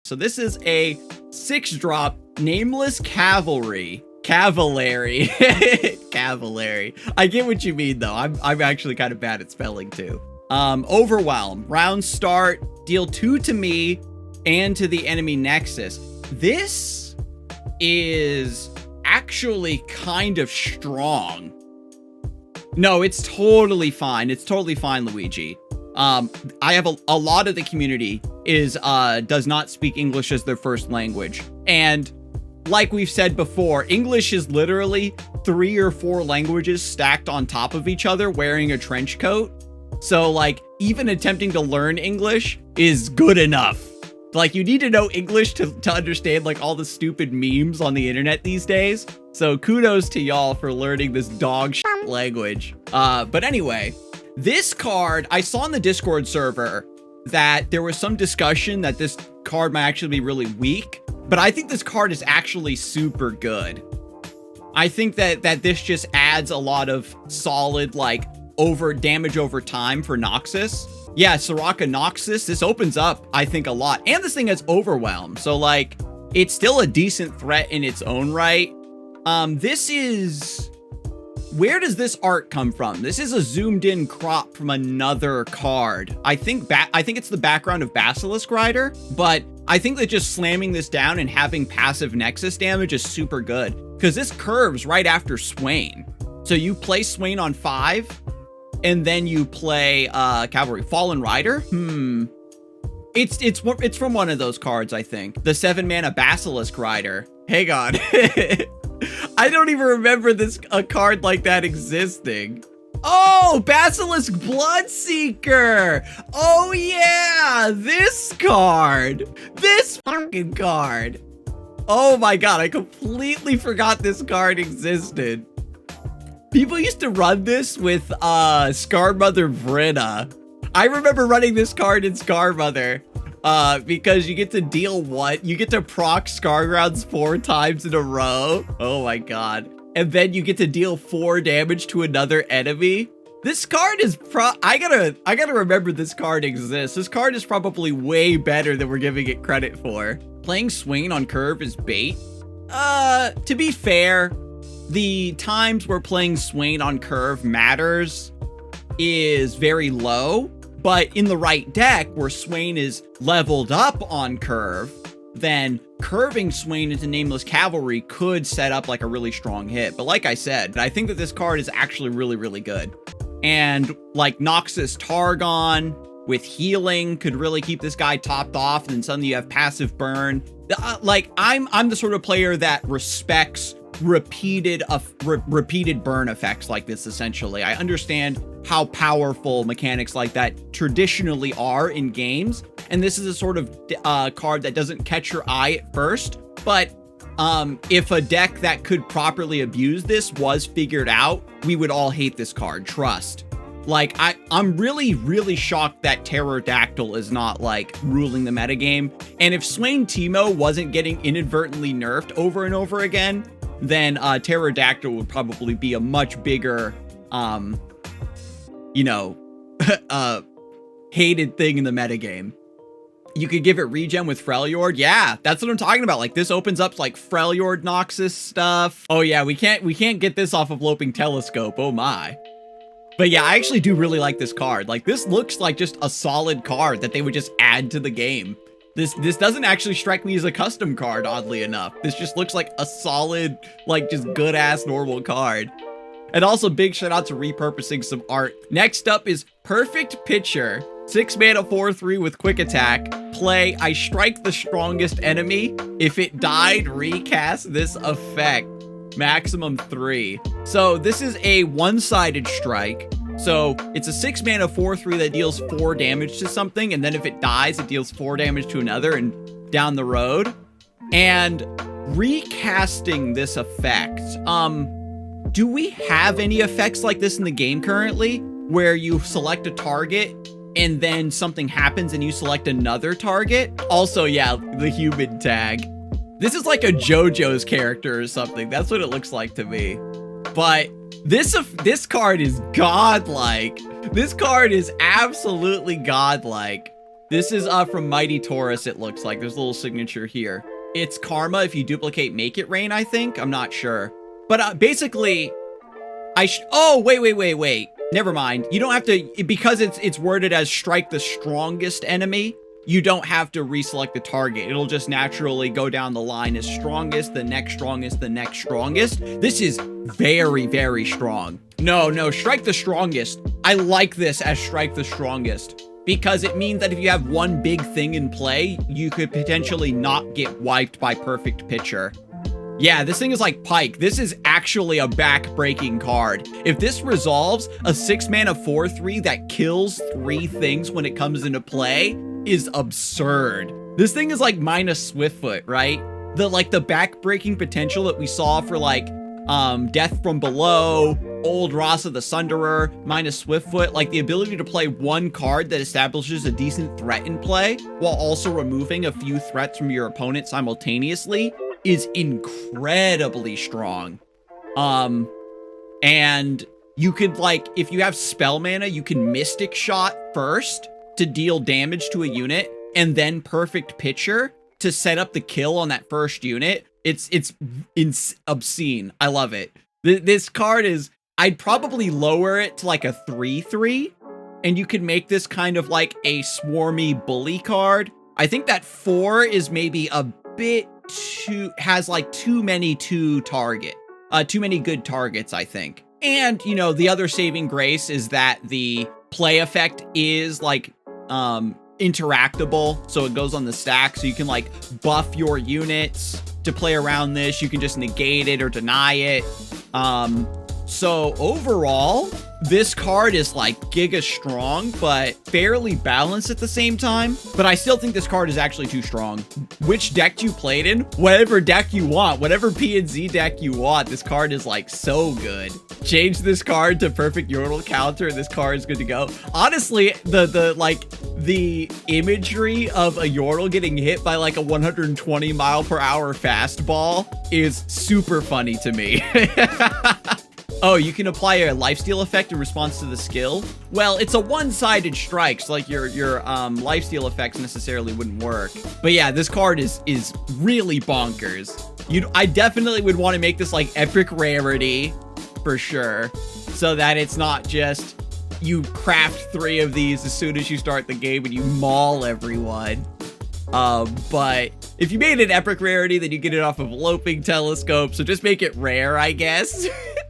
So this is a 6-drop nameless Cavalry Cavallari. Cavallari. I get what you mean though. I'm actually kind of bad at spelling too. Overwhelm. Round start. Deal 2 to me and to the enemy nexus. This is actually kind of strong. No, it's totally fine. It's totally fine, Luigi. I have a lot of the community does not speak English as their first language. And like we've said before, English is literally 3 or 4 languages stacked on top of each other wearing a trench coat. So like even attempting to learn English is good enough. Like you need to know English to understand like all the stupid memes on the internet these days. So kudos to y'all for learning this dog shit language. But anyway, this card, I saw in the Discord server that there was some discussion that this card might actually be really weak, but I think this card is actually super good. I think that this just adds a lot of solid like damage over time for Noxus. Yeah, Soraka Noxus, this opens up, I think, a lot. And this thing has Overwhelm, so like it's still a decent threat in its own right. Where does this art come from? This is a zoomed in crop from another card. I think it's the background of Basilisk Rider, but I think that just slamming this down and having passive Nexus damage is super good because this curves right after Swain. So you play Swain on 5 and then you play Cavalry Fallen Rider. It's from one of those cards, I think. The 7-mana Basilisk Rider. Hang on. I don't even remember a card like that existing. Oh, Basilisk Bloodseeker. Oh yeah, this card. This fucking card. Oh my god, I completely forgot this card existed. People used to run this with Scarmother Vrina. I remember running this card in Scarmother. Because you get to deal you get to proc Scargrounds 4 times in a row. Oh my god. And then you get to deal 4 damage to another enemy. This card is I gotta remember this card exists. This card is probably way better than we're giving it credit for. Playing Swain on curve is bait. To be fair, the times where playing Swain on curve matters is very low. But in the right deck, where Swain is leveled up on curve, then curving Swain into Nameless Cavalry could set up like a really strong hit. But like I said, I think that this card is actually really, really good. And like Noxus Targon with healing could really keep this guy topped off. And then suddenly you have passive burn. Like I'm the sort of player that respects repeated burn effects like this. Essentially, I understand how powerful mechanics like that traditionally are in games, and this is a sort of card that doesn't catch your eye at first, but if a deck that could properly abuse this was figured out, we would all hate this card, trust. Like I'm really shocked that Pterodactyl is not like ruling the metagame, and if Swain Teemo wasn't getting inadvertently nerfed over and over again, then Pterodactyl would probably be a much bigger hated thing in the metagame. You could give it regen with Freljord. Yeah, that's what I'm talking about. Like this opens up like Freljord Noxus stuff. Oh yeah, we can't get this off of Loping Telescope. Oh my. But yeah, I actually do really like this card. Like this looks like just a solid card that they would just add to the game. This doesn't actually strike me as a custom card, oddly enough. This just looks like a solid, like just good ass normal card. And also big shout out to repurposing some art. Next up is Perfect Pitcher. 6 mana 4/3 with quick attack. Play, I strike the strongest enemy. If it died, recast this effect. Maximum 3. So this is a one-sided strike. So it's a 6 mana 4/3 that deals 4 damage to something. And then if it dies, it deals 4 damage to another and down the road. And recasting this effect. Do we have any effects like this in the game currently, where you select a target and then something happens and you select another target? Also, yeah, the human tag. This is like a JoJo's character or something. That's what it looks like to me. But this card is godlike. This card is absolutely godlike. This is from Mighty Taurus, it looks like. There's a little signature here. It's karma if you duplicate Make It Rain, I think. I'm not sure. But basically, oh, wait. Never mind. You don't have to, because it's worded as strike the strongest enemy, you don't have to reselect the target. It'll just naturally go down the line as strongest, the next strongest, the next strongest. This is very, very strong. No, strike the strongest. I like this as strike the strongest because it means that if you have one big thing in play, you could potentially not get wiped by perfect pitcher. Yeah, this thing is like Pike. This is actually a back-breaking card. If this resolves, a 6-mana 4/3 that kills 3 things when it comes into play is absurd. This thing is like minus Swiftfoot, right? The back-breaking potential that we saw for like Death from Below, Old Rasa the Sunderer, minus Swiftfoot, like the ability to play one card that establishes a decent threat in play while also removing a few threats from your opponent simultaneously is incredibly strong. And you could, like, if you have spell mana, you can Mystic Shot first to deal damage to a unit, and then Perfect Pitcher to set up the kill on that first unit. It's obscene. I love it. This card is, I'd probably lower it to like a 3/3, and you could make this kind of like a swarmy bully card. I think that 4 is maybe a bit has like too many good targets, I think. And, you know, the other saving grace is that the play effect is like interactable, so it goes on the stack, so you can like buff your units to play around this. You can just negate it or deny it. So overall, this card is like giga strong, but fairly balanced at the same time. But I still think this card is actually too strong. Which deck you played in, whatever deck you want, whatever P&Z deck you want, this card is like so good. Change this card to perfect Yordle counter, and this card is good to go. Honestly, the imagery of a Yordle getting hit by like a 120-mile-per-hour fastball is super funny to me. Oh, you can apply a lifesteal effect in response to the skill? Well, it's a one-sided strike, so like your lifesteal effects necessarily wouldn't work. But yeah, this card is really bonkers. I definitely would want to make this like epic rarity for sure, so that it's not just you craft 3 of these as soon as you start the game and you maul everyone. But if you made an epic rarity, then you get it off of Loping Telescope, so just make it rare, I guess.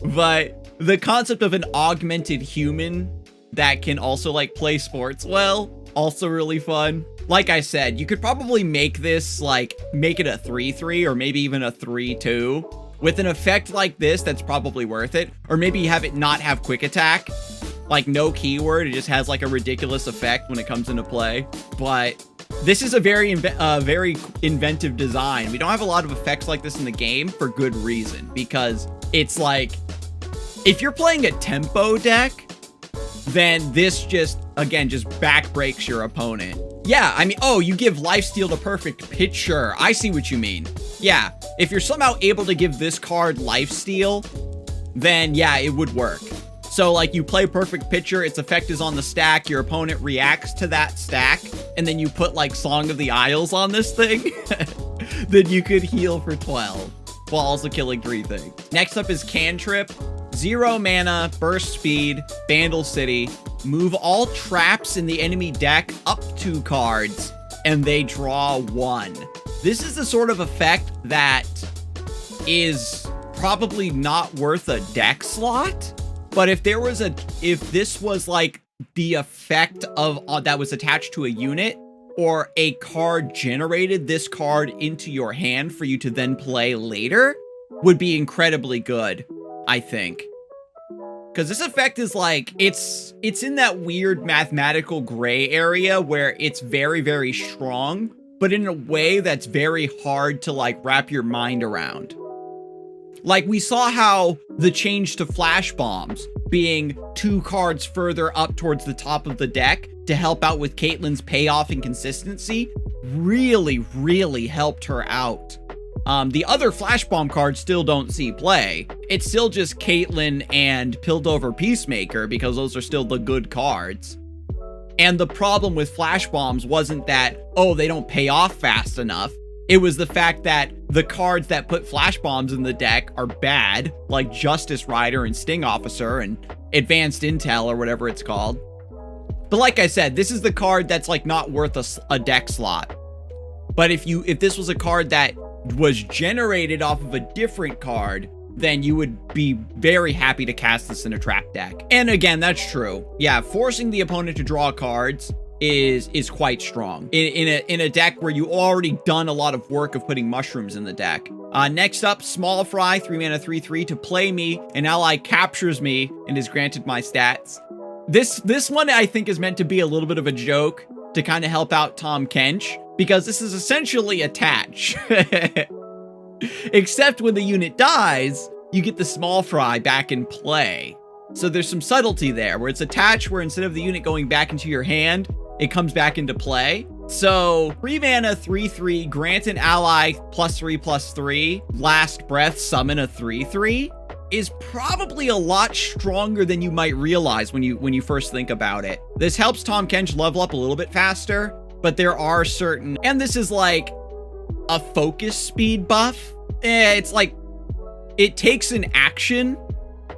But the concept of an augmented human that can also like play sports well, also really fun. Like I said, you could probably make this like, make it a 3/3 or maybe even a 3/2. With an effect like this, that's probably worth it. Or maybe have it not have quick attack, like no keyword, it just has like a ridiculous effect when it comes into play. But this is a very inventive design. We don't have a lot of effects like this in the game for good reason, because it's like, if you're playing a tempo deck, then this just back breaks your opponent. Yeah, I mean, oh, you give lifesteal to perfect pitcher. I see what you mean. Yeah, if you're somehow able to give this card lifesteal, then yeah, it would work. So like you play perfect pitcher, its effect is on the stack, your opponent reacts to that stack, and then you put like Song of the Isles on this thing, then you could heal for 12 while also killing 3 things. Next up is Cantrip. 0 mana, burst speed, Vandal City. Move all traps in the enemy deck up 2 cards, and they draw 1. This is the sort of effect that is probably not worth a deck slot, but if this was like the effect of that was attached to a unit, or a card generated this card into your hand for you to then play later, would be incredibly good, I think. Because this effect is like, it's in that weird mathematical gray area where it's very, very strong, but in a way that's very hard to like wrap your mind around. Like we saw how the change to flash bombs being 2 cards further up towards the top of the deck to help out with Caitlyn's payoff and consistency really, really helped her out. The other flash bomb cards still don't see play. It's still just Caitlyn and Piltover Peacemaker, because those are still the good cards. And the problem with flash bombs wasn't that, oh, they don't pay off fast enough. It was the fact that the cards that put flash bombs in the deck are bad, like Justice Rider and Sting Officer and Advanced Intel or whatever it's called. But like I said, this is the card that's like not worth a deck slot. But if this was a card that was generated off of a different card, then you would be very happy to cast this in a trap deck. And again, that's true. Yeah, forcing the opponent to draw cards is quite strong in a deck where you already done a lot of work of putting mushrooms in the deck. Next up, Small Fry, 3 mana, 3/3 to play me. An ally captures me and is granted my stats. This one I think is meant to be a little bit of a joke to kind of help out Tahm Kench, because this is essentially attach. Except when the unit dies, you get the Small Fry back in play. So there's some subtlety there, where it's attach, where instead of the unit going back into your hand, it comes back into play. So 3 mana, 3/3, grant an ally +3/+3, last breath, summon a 3/3 is probably a lot stronger than you might realize when you first think about it. This helps Tahm Kench level up a little bit faster, but there are certain, and this is like a focus speed buff. It's like, it takes an action,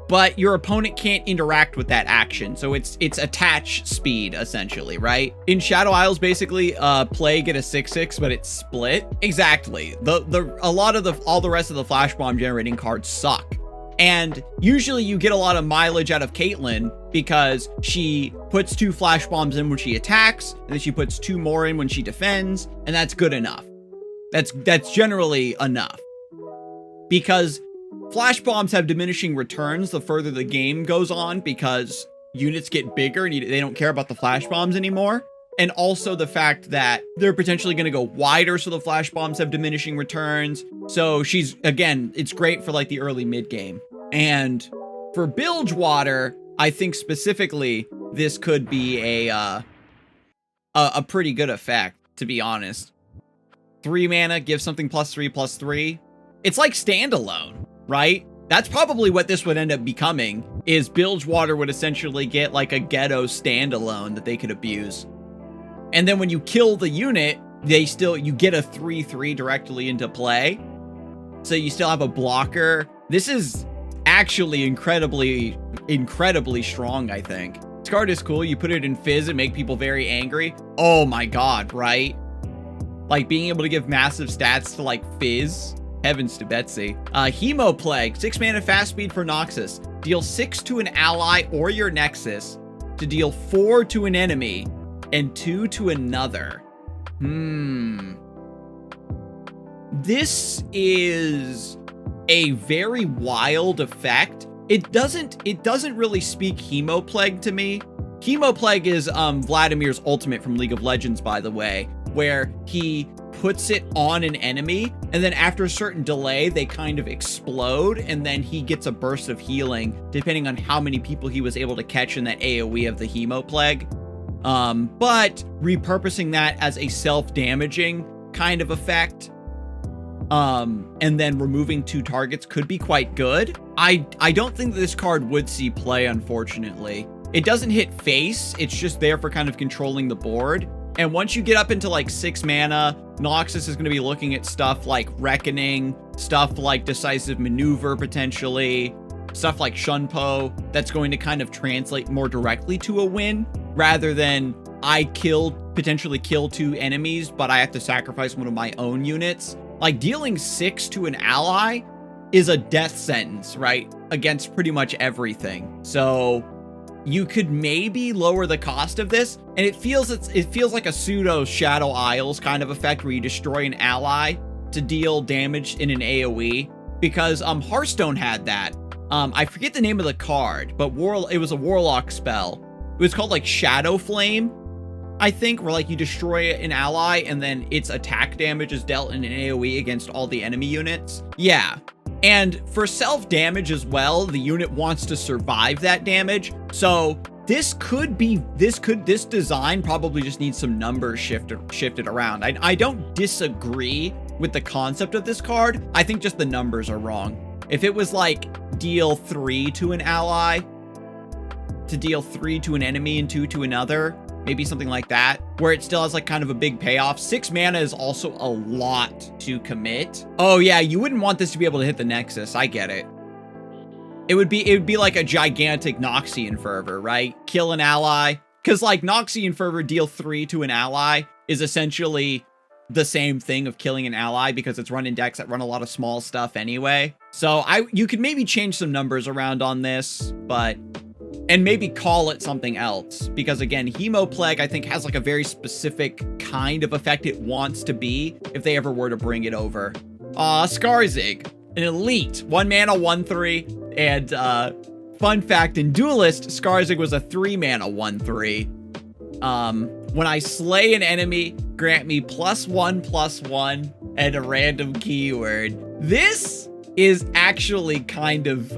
but your opponent can't interact with that action. So it's attach speed, essentially, right? In Shadow Isles, basically, play, get a 6/6, but it's split. Exactly. All the rest of the flash bomb generating cards suck. And usually you get a lot of mileage out of Caitlyn because she puts 2 flash bombs in when she attacks, and then she puts 2 more in when she defends, and that's good enough. That's generally enough. Because flash bombs have diminishing returns the further the game goes on, because units get bigger and they don't care about the flash bombs anymore. And also the fact that they're potentially going to go wider, so the flash bombs have diminishing returns. So again, it's great for like the early mid game. And for Bilgewater, I think specifically this could be a pretty good effect, to be honest. 3 mana, give something +3/+3. It's like standalone, right? That's probably what this would end up becoming, is Bilgewater would essentially get like a ghetto standalone that they could abuse. And then when you kill the unit, you get a 3/3 directly into play. So you still have a blocker. This is actually incredibly strong, I think. This card is cool. You put it in Fizz and make people very angry. Oh my god, right? Like being able to give massive stats to like Fizz. Heavens to Betsy. Hemo Plague, 6 mana, fast speed for Noxus. Deal 6 to an ally or your Nexus to deal 4 to an enemy and 2 to another. This is a very wild effect. It doesn't really speak Hemo Plague to me. Hemo Plague is Vladimir's ultimate from League of Legends, by the way, where he puts it on an enemy, and then after a certain delay, they kind of explode, and then he gets a burst of healing, depending on how many people he was able to catch in that AoE of the Hemo Plague. But repurposing that as a self-damaging kind of effect, and then removing 2 targets could be quite good. I don't think that this card would see play, unfortunately. It doesn't hit face, it's just there for kind of controlling the board. And once you get up into like 6 mana, Noxus is going to be looking at stuff like Reckoning, stuff like Decisive Maneuver potentially, stuff like Shunpo, that's going to kind of translate more directly to a win, rather than I potentially kill 2 enemies, but I have to sacrifice one of my own units. Like dealing 6 to an ally is a death sentence, right? Against pretty much everything. So you could maybe lower the cost of this, and it feels like a pseudo Shadow Isles kind of effect where you destroy an ally to deal damage in an AoE, because Hearthstone had that. I forget the name of the card, but it was a Warlock spell. It was called like Shadow Flame, I think, where like you destroy an ally and then its attack damage is dealt in an AoE against all the enemy units. Yeah. And for self-damage as well, the unit wants to survive that damage. So this design probably just needs some numbers shifted around. I don't disagree with the concept of this card. I think just the numbers are wrong. If it was like deal 3 to an ally, to deal 3 to an enemy and 2 to another, maybe something like that, where it still has like kind of a big payoff. 6 mana is also a lot to commit. Oh yeah, you wouldn't want this to be able to hit the Nexus. I get it. It would be like a gigantic Noxian Fervor, right? Kill an ally. Because like Noxian Fervor deal 3 to an ally is essentially the same thing of killing an ally because it's running decks that run a lot of small stuff anyway. So you could maybe change some numbers around on this, and maybe call it something else. Because again, Hemoplague, I think, has like a very specific kind of effect it wants to be if they ever were to bring it over. Scarzig, an elite, 1 mana, 1/3. And fun fact, in Duelist, Scarzig was a 3 mana, 1/3. When I slay an enemy, grant me +1/+1 and a random keyword. This is actually kind of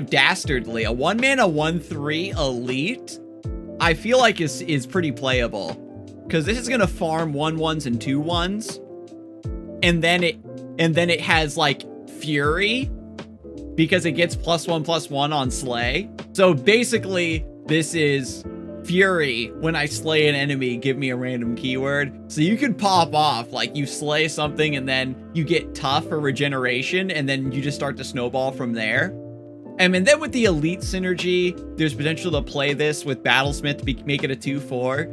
dastardly. A 1 mana, 1/3 elite, I feel like is pretty playable. Because this is gonna farm 1/1s and 2/1s. And then it has like Fury, because it gets +1/+1 on slay. So basically, this is Fury. When I slay an enemy, give me a random keyword. So you could pop off, like you slay something and then you get tough for regeneration, and then you just start to snowball from there. And then with the elite synergy, there's potential to play this with Battlesmith to make it a 2/4.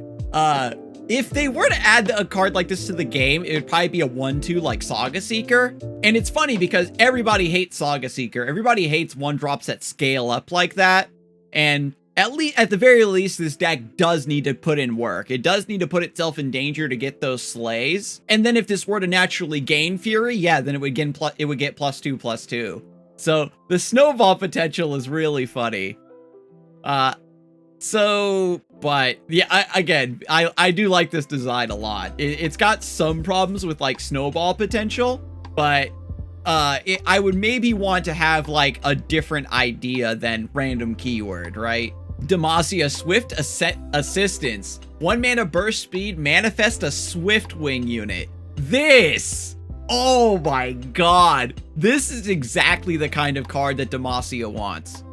If they were to add a card like this to the game, it would probably be a 1/2 like Saga Seeker. And it's funny because everybody hates Saga Seeker. Everybody hates 1-drops that scale up like that. And at the very least, this deck does need to put in work. It does need to put itself in danger to get those slays. And then if this were to naturally gain Fury, yeah, then it would get +2/+2. So the snowball potential is really funny. But yeah, I do like this design a lot. It's got some problems with like snowball potential, but I would maybe want to have like a different idea than random keyword, right? Demacia Swift Assistance. 1 mana burst speed, manifest a Swift Wing unit. This! Oh my god. This is exactly the kind of card that Demacia wants.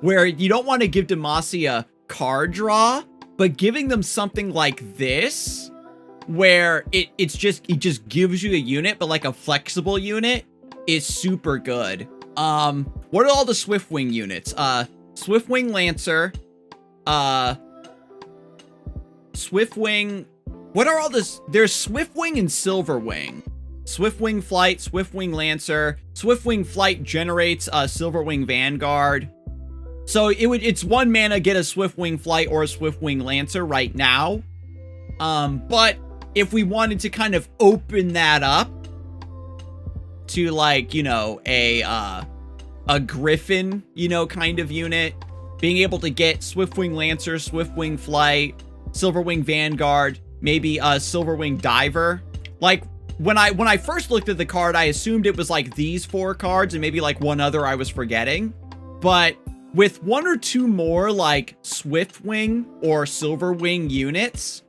Where you don't want to give Demacia card draw, but giving them something like this, where it just gives you a unit, but like a flexible unit, is super good. What are all the Swiftwing units? Swiftwing Lancer, Swiftwing, what are all this? There's Swiftwing and Silverwing. Swiftwing Flight, Swiftwing Lancer. Swiftwing Flight generates a Silverwing Vanguard. So it's 1 mana, get a Swiftwing Flight or a Swiftwing Lancer right now. But if we wanted to kind of open that up to like, you know, a Griffin, you know, kind of unit, being able to get Swiftwing Lancer, Swiftwing Flight, Silverwing Vanguard, maybe a Silverwing Diver. Like when I first looked at the card, I assumed it was like these 4 cards and maybe like one other I was forgetting. But with 1 or 2 more like Swiftwing or Silverwing units,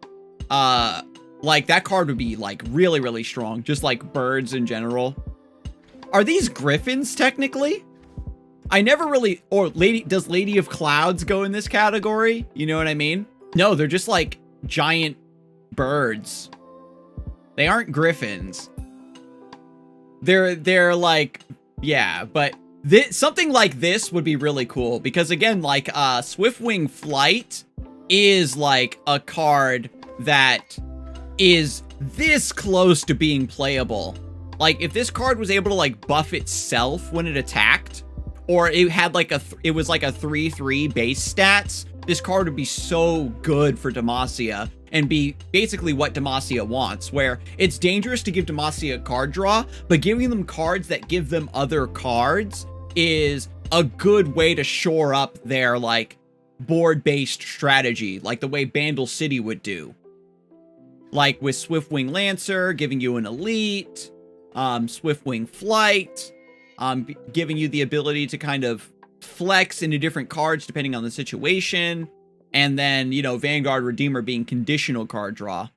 like that card would be like really, really strong. Just like birds in general. Are these Griffins technically? I never really, or does Lady of Clouds go in this category? You know what I mean? No, they're just like giant birds. They aren't Griffins. They're like, yeah, but something like this would be really cool because again, like Swiftwing Flight is like a card that is this close to being playable. Like if this card was able to like buff itself when it attacked, or it had like it was like a 3/3 base stats, this card would be so good for Demacia and be basically what Demacia wants, where it's dangerous to give Demacia card draw, but giving them cards that give them other cards is a good way to shore up their like board-based strategy, like the way Bandle City would do. Like with Swiftwing Lancer, giving you an elite, Swiftwing Flight, giving you the ability to kind of flex into different cards depending on the situation. And then, you know, Vanguard Redeemer being conditional card draw.